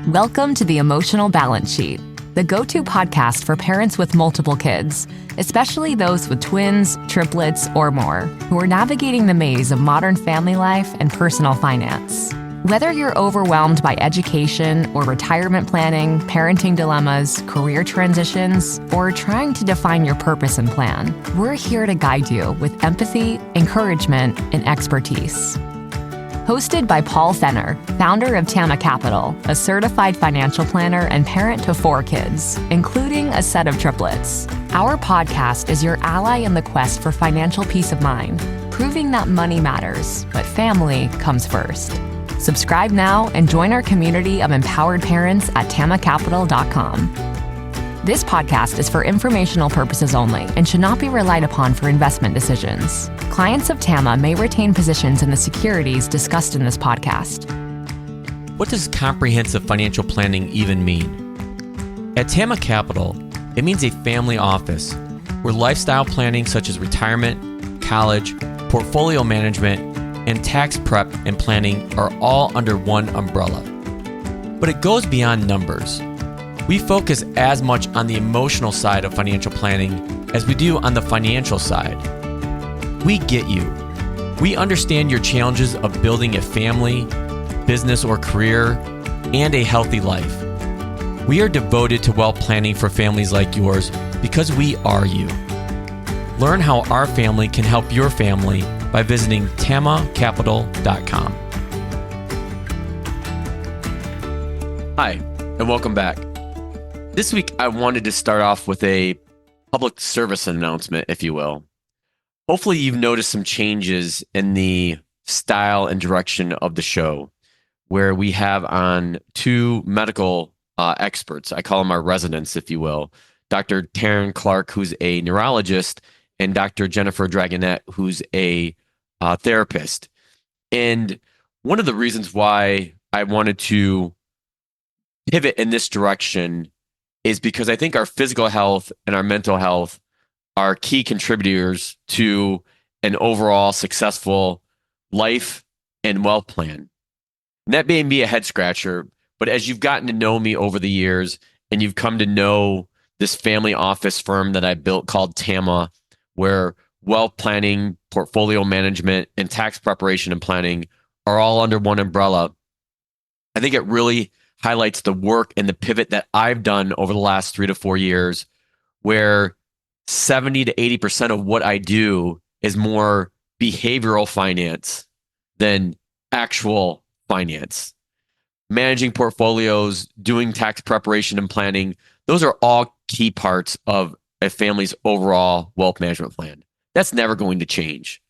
Welcome to the Emotional Balance Sheet, the go-to podcast for parents with multiple kids, especially those with twins, triplets, or more, who are navigating the maze of modern family life and personal finance. Whether you're overwhelmed by education or retirement planning, parenting dilemmas, career transitions, or trying to define your purpose and plan, we're here to guide you with empathy, encouragement, and expertise. Hosted by Paul Fenner, founder of Tama Capital, a certified financial planner and parent to 4 kids, including a set of triplets. Our podcast is your ally in the quest for financial peace of mind, proving that money matters, but family comes first. Subscribe now and join our community of empowered parents at tamacapital.com. This podcast is for informational purposes only and should not be relied upon for investment decisions. Clients of Tama may retain positions in the securities discussed in this podcast. What does comprehensive financial planning even mean? At Tama Capital, it means a family office where lifestyle planning such as retirement, college, portfolio management, and tax prep and planning are all under one umbrella. But it goes beyond numbers. We focus as much on the emotional side of financial planning as we do on the financial side. We get you. We understand your challenges of building a family, business or career, and a healthy life. We are devoted to wealth planning for families like yours because we are you. Learn how our family can help your family by visiting tamacapital.com. Hi, and welcome back. This week, I wanted to start off with a public service announcement, if you will. Hopefully, you've noticed some changes in the style and direction of the show, where we have on 2 medical experts. I call them our residents, if you will. Dr. Taryn Clark, who's a neurologist, and Dr. Jennifer Dragonette, who's a therapist. And one of the reasons why I wanted to pivot in this direction is because I think our physical health and our mental health are key contributors to an overall successful life and wealth plan. And that may be a head scratcher, but as you've gotten to know me over the years and you've come to know this family office firm that I built called Tama, where wealth planning, portfolio management, and tax preparation and planning are all under one umbrella, I think it really highlights the work and the pivot that I've done over the last 3 to 4 years, where 70 to 80% of what I do is more behavioral finance than actual finance. Managing portfolios, doing tax preparation and planning, those are all key parts of a family's overall wealth management plan. That's never going to change.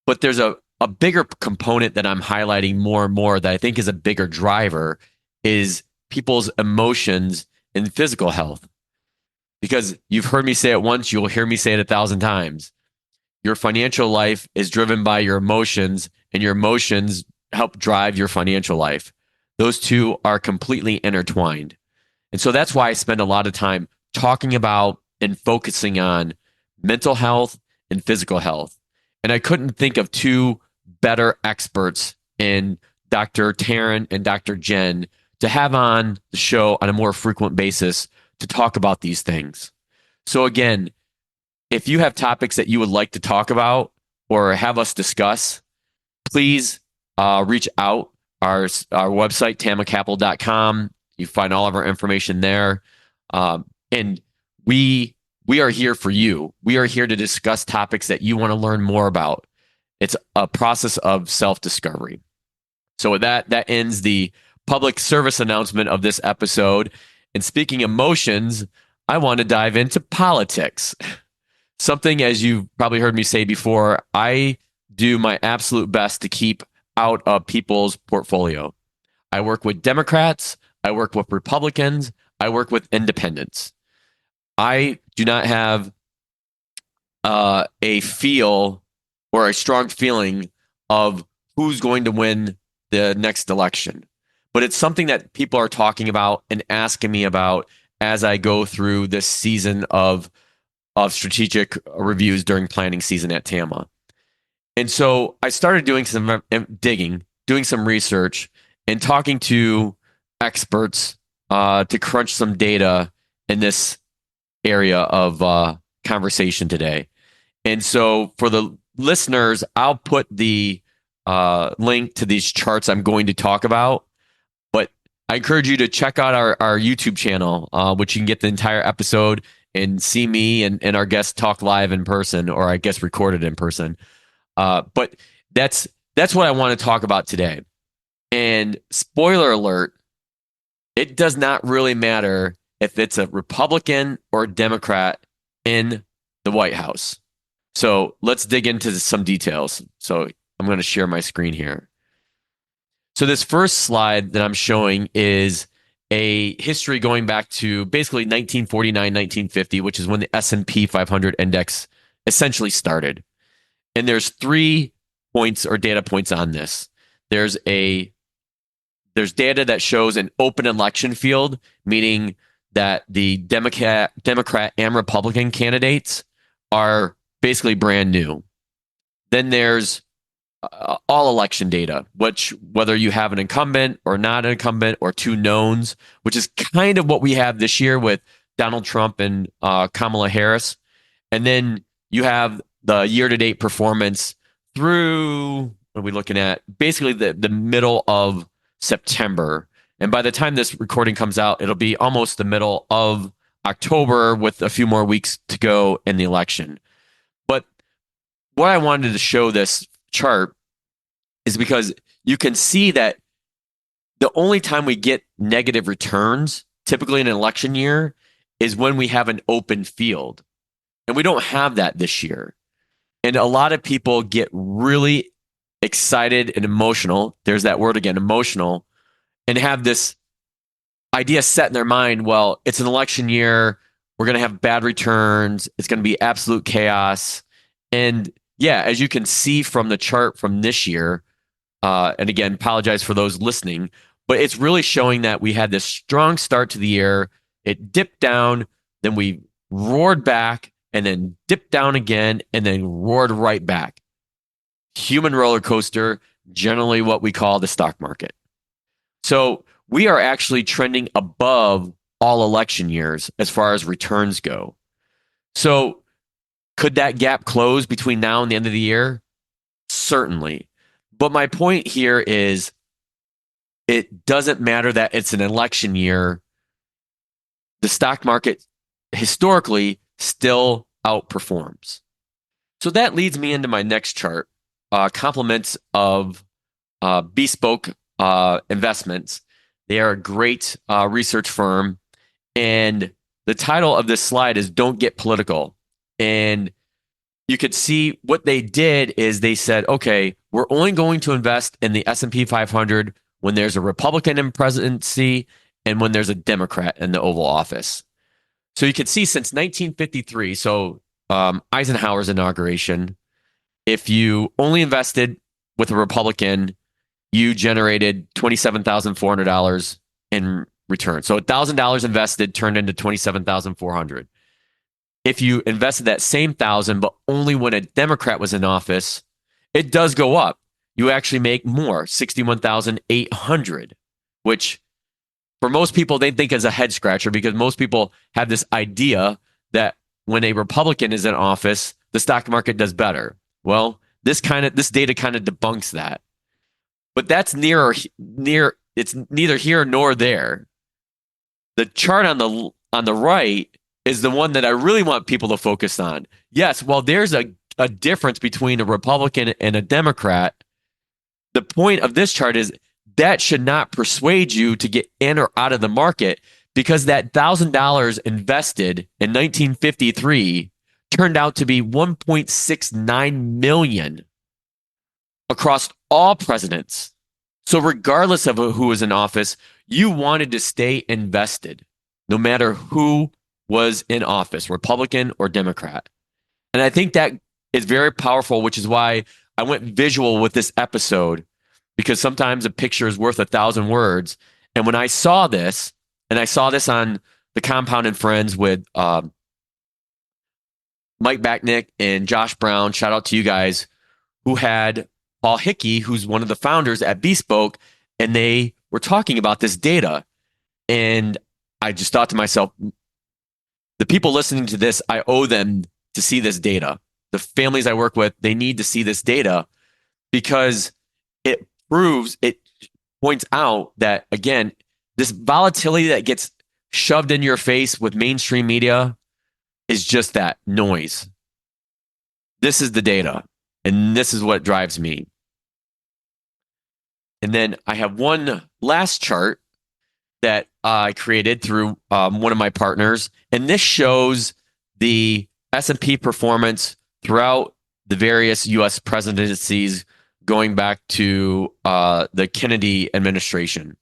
But there's a bigger component that I'm highlighting more and more that I think is a bigger driver is people's emotions and physical health. Because you've heard me say it once, you'll hear me say it 1,000 times. Your financial life is driven by your emotions, and your emotions help drive your financial life. Those two are completely intertwined. And so that's why I spend a lot of time talking about and focusing on mental health and physical health. And I couldn't think of 2 better experts in Dr. Taryn and Dr. Jen to have on the show on a more frequent basis to talk about these things. So again, if you have topics that you would like to talk about or have us discuss, please reach out. Our website, tamacapital.com. You find all of our information there. And we are here for you. We are here to discuss topics that you want to learn more about. It's a process of self-discovery. So with that ends the public service announcement of this episode. And speaking emotions, I want to dive into politics. Something, as you've probably heard me say before, I do my absolute best to keep out of people's portfolio. I work with Democrats, I work with Republicans, I work with independents. I do not have a feel or a strong feeling of who's going to win the next election. But it's something that people are talking about and asking me about as I go through this season of strategic reviews during planning season at Tama. And so I started doing some digging, doing some research, and talking to experts to crunch some data in this area of conversation today. And so for the listeners, I'll put the link to these charts I'm going to talk about. But I encourage you to check out our YouTube channel, which you can get the entire episode and see me and our guests talk live in person, or I guess recorded in person. But that's what I want to talk about today. And spoiler alert, it does not really matter if it's a Republican or a Democrat in the White House. So let's dig into some details. So I'm going to share my screen here. So this first slide that I'm showing is a history going back to basically 1949, 1950, which is when the S&P 500 index essentially started. And there's 3 points or data points on this. There's data that shows an open election field, meaning that the Democrat and Republican candidates are basically brand new. Then there's all election data, whether you have an incumbent or not an incumbent or 2 knowns, which is kind of what we have this year with Donald Trump and Kamala Harris. And then you have the year-to-date performance through, what are we looking at? Basically the middle of September. And by the time this recording comes out, it'll be almost the middle of October with a few more weeks to go in the election. But what I wanted to show this chart is because you can see that the only time we get negative returns, typically in an election year, is when we have an open field. And we don't have that this year. And a lot of people get really excited and emotional. There's that word again, emotional, and have this idea set in their mind. Well, it's an election year. We're going to have bad returns. It's going to be absolute chaos. And yeah, as you can see from the chart from this year, and again, apologize for those listening, but it's really showing that we had this strong start to the year. It dipped down, then we roared back, and then dipped down again, and then roared right back. Human roller coaster, generally what we call the stock market. So we are actually trending above all election years as far as returns go. So could that gap close between now and the end of the year? Certainly. But my point here is it doesn't matter that it's an election year. The stock market historically still outperforms. So that leads me into my next chart, compliments of Bespoke Investments. They are a great research firm. And the title of this slide is Don't Get Political. And you could see what they did is they said, okay, we're only going to invest in the S&P 500 when there's a Republican in presidency and when there's a Democrat in the Oval Office. So you could see since 1953, so Eisenhower's inauguration, if you only invested with a Republican, you generated $27,400 in return. So $1,000 invested turned into $27,400. If you invested that same $1,000, but only when a Democrat was in office, it does go up. You actually make more, $61,800, which for most people, they think is a head scratcher because most people have this idea that when a Republican is in office, the stock market does better. Well, this data kind of debunks that. But that's it's neither here nor there. The chart on the right is the one that I really want people to focus on. Yes, while there's a difference between a Republican and a Democrat, the point of this chart is that should not persuade you to get in or out of the market because that $1,000 invested in 1953 turned out to be $1.69 million across all presidents. So regardless of who was in office, you wanted to stay invested no matter who was in office, Republican or Democrat. And I think that is very powerful, which is why I went visual with this episode, because sometimes a picture is worth 1,000 words. And when I saw this, and I saw this on the Compound and Friends with Mike Backnick and Josh Brown, shout out to you guys, who had Paul Hickey, who's one of the founders at Bespoke, and they were talking about this data. And I just thought to myself, the people listening to this, I owe them to see this data. The families I work with, they need to see this data because it points out that, again, this volatility that gets shoved in your face with mainstream media is just that noise. This is the data, and this is what drives me. And then I have one last chart that I created through one of my partners, and this shows the S&P performance throughout the various U.S. presidencies going back to the Kennedy administration.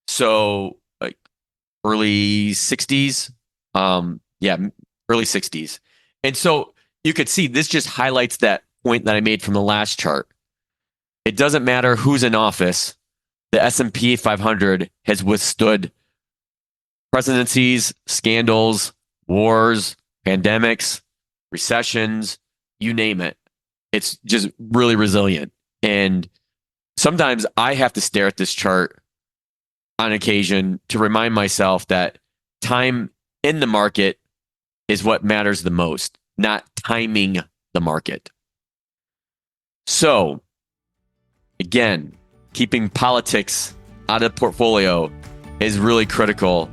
So like early 60s. Early 60s. And so you could see this just highlights that point that I made from the last chart. It doesn't matter who's in office. The S&P 500 has withstood presidencies, scandals, wars, pandemics, recessions, you name it. It's just really resilient. And sometimes I have to stare at this chart on occasion to remind myself that time in the market is what matters the most, not timing the market. So, again, keeping politics out of the portfolio is really critical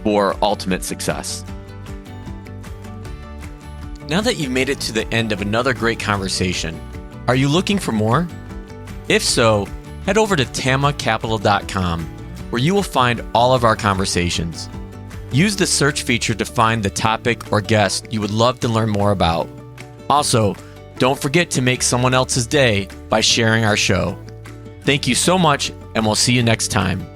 for ultimate success. Now that you've made it to the end of another great conversation, are you looking for more? If so, head over to tamacapital.com, where you will find all of our conversations. Use the search feature to find the topic or guest you would love to learn more about. Also, don't forget to make someone else's day by sharing our show. Thank you so much, and we'll see you next time.